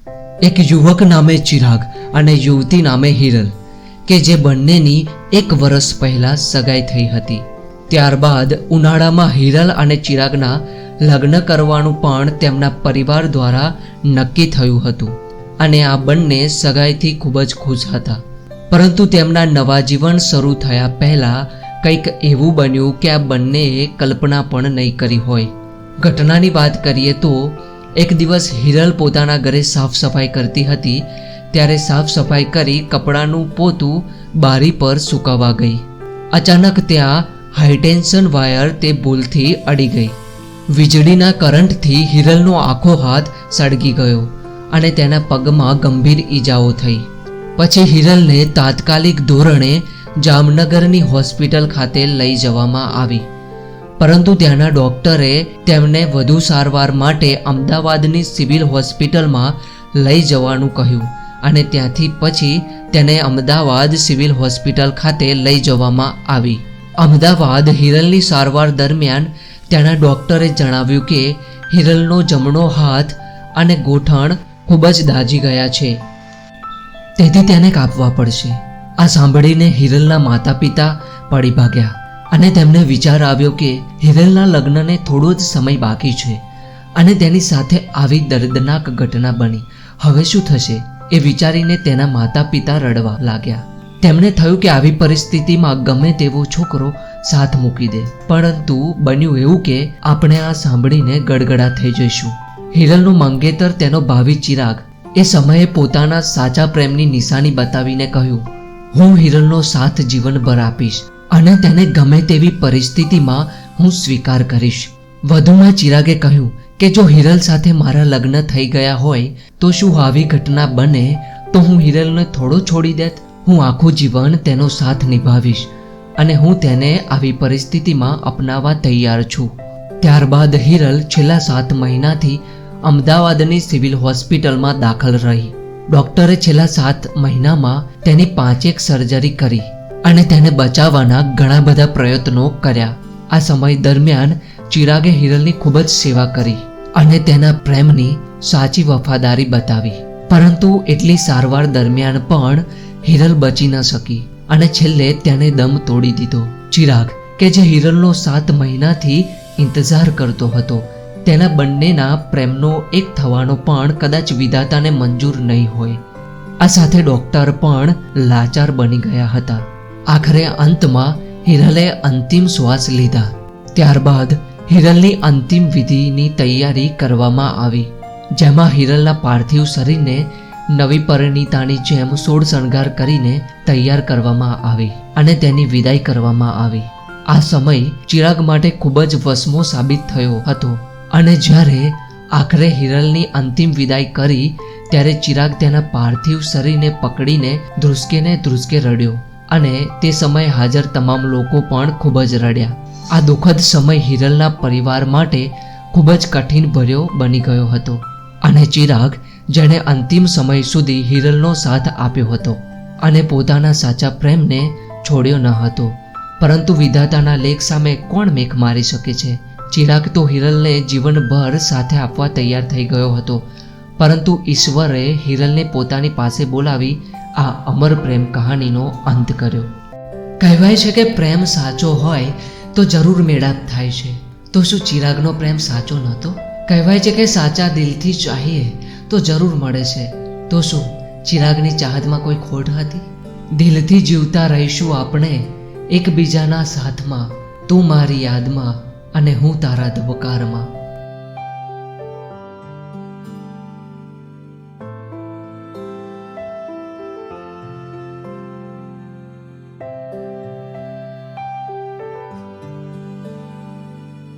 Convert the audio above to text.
એક યુવક નામે ચિરાગ અને યુવતી નામે હિરલ કે જે બંનેની 1 વર્ષ પહેલા સગાઈ થઈ હતી. ત્યારબાદ ઉનાળામાં હિરલ અને ચિરાગના લગ્ન કરવાનું પણ તેમના પરિવાર દ્વારા નક્કી થયું હતું અને આ બંને સગાઈથી ખૂબ જ ખુશ હતા. પરંતુ તેમના નવા જીવન શરૂ થયા પહેલા કંઈક એવું બન્યું કે આ બંનેએ કલ્પના પણ નહીં કરી હોય. ઘટનાની વાત કરીએ તો એક દિવસ હિરલ પોતાના ઘરે સાફ સફાઈ કરતી હતી ત્યારે સાફ સફાઈ કરી કપડાનું પોતું બારી પર સુકાવા ગઈ. અચાનક ત્યાં હાઈટેન્શન વાયર તે ભૂલથી અડી ગઈ. વીજળીના કરંટથી હિરલનો આખો હાથ સળગી ગયો અને તેના પગમાં ગંભીર ઈજાઓ થઈ. પછી હિરલને તાત્કાલિક ધોરણે જામનગરની હોસ્પિટલ ખાતે લઈ જવામાં આવી, પરંતુ ત્યાંના ડોક્ટરે તેમને વધુ સારવાર માટે અમદાવાદની સિવિલ હોસ્પિટલમાં લઈ જવાનું કહ્યું અને ત્યાંથી પછી તેને અમદાવાદ સિવિલ હોસ્પિટલ ખાતે લઈ જવામાં આવી. અમદાવાદ હિરલની સારવાર દરમિયાન ત્યાંના ડોક્ટરે જણાવ્યું કે હિરલનો જમણો હાથ અને ગોઠણ ખૂબ જ દાઝી ગયા છે, તેથી તેને કાપવા પડશે. આ સાંભળીને હિરલના માતા પિતા પડી ભાગ્યા અને તેમને વિચાર આવ્યો કે હિરલના લગ્નને થોડો જ સમય બાકી છે અને તેની સાથે આવી દર્દનાક ઘટના બની. હવે શું થશે એ વિચારીને તેના માતા પિતા રડવા લાગ્યા. તેમને થયું કે આવી પરિસ્થિતિમાં ગમે તેવો છોકરો સાથ મૂકી દે, પરંતુ બન્યું એવું કે આપણે આ સાંભળીને ગડગડા થઈ જઈશું. હિરલનું મંગેતર તેનો ભાવિ ચિરાગ એ સમયે પોતાના સાચા પ્રેમની નિશાની બતાવીને કહ્યું, હું હિરલનો સાથ જીવનભર આપીશ અને તેને ગમે તેવી પરિસ્થિતિમાં હું સ્વીકાર કરીશ. વધુમાં ચિરાગે કહ્યું કે જો હિરલ સાથે મારા લગ્ન થઈ ગયા હોય તો શું આવી ઘટના બને તો હું હિરલને થોડો છોડી દેત? હું આખું જીવન તેનો સાથ નિભાવીશ અને હું તેને આવી પરિસ્થિતિમાં અપનાવવા તૈયાર છું. ત્યારબાદ હિરલ છેલ્લા 7 મહિનાથી અમદાવાદની સિવિલ હોસ્પિટલમાં દાખલ રહી. ડોક્ટરે છેલ્લા 7 મહિનામાં તેની 5 સર્જરી કરી અને તેને બચાવવાના ઘણા બધા પ્રયત્નો કર્યા. આ સમય દરમિયાન ચિરાગે હિરલની ખૂબ જ સેવા કરી અને તેના પ્રેમની સાચી વફાદારી બતાવી. પરંતુ એટલી સારવાર દરમિયાન પણ હિરલ બચી ન શકી અને છેલ્લે તેને દમ તોડી દીધો. ચિરાગ કે જે હિરલનો 7 મહિનાથી ઇંતજાર કરતો હતો, તેના બંનેના પ્રેમનો એક થવાનો પણ કદાચ વિધાતાને મંજૂર નહીં હોય. આ સાથે ડોક્ટર પણ લાચાર બની ગયા હતા. આખરે અંતમાં હિરલે અંતિમ શ્વાસ લીધા. ત્યારબાદ હિરલની અંતિમ વિધિની તૈયારી કરવામાં આવી, જેમાં હિરલના પાર્થિવ શરીરને નવી પરિણીતાની જેમ સોળ શણગાર કરીને તૈયાર કરવામાં આવી અને તેની વિદાય કરવામાં આવી. આ સમય ચિરાગ માટે ખૂબ જ વસમો સાબિત થયો હતો અને જ્યારે આખરે હિરલની અંતિમ વિદાય કરી ત્યારે ચિરાગ તેના પાર્થિવ શરીરને પકડીને ધ્રુસકે રડ્યો અને તે સમયે હાજર તમામ લોકો પણ ખૂબ જ રડ્યા. આ દુઃખદ સમય હિરલના પરિવાર માટે ખૂબ જ કઠિન ભર્યો બની ગયો હતો અને ચિરાગ જેણે અંતિમ સમય સુધી હિરલનો સાથ આપ્યો હતો અને પોતાના સાચા પ્રેમને છોડ્યો ન હતો, પરંતુ વિધાતાના લેખ સામે કોણ મેઘ મારી શકે છે? ચિરાગ તો હિરલને જીવનભર સાથે આપવા તૈયાર થઈ ગયો હતો, પરંતુ ઈશ્વરે હિરલને પોતાની પાસે બોલાવી આ અમર પ્રેમ કહાનીનો અંત કર્યો. કહેવાય છે કે પ્રેમ સાચો હોય તો જરૂર મેળાપ થાય છે. તો શું ચિરાગનો પ્રેમ સાચો નહોતો? કહેવાય છે કે સાચા દિલથી ચાહીએ તો જરૂર મળે છે. તો શું ચિરાગની ચાહતમાં કોઈ ખોટ હતી? દિલથી જીવતા રહીશું આપણે એકબીજાના સાથમાં, તું મારી યાદમાં અને હું તારા ધબકારમાં.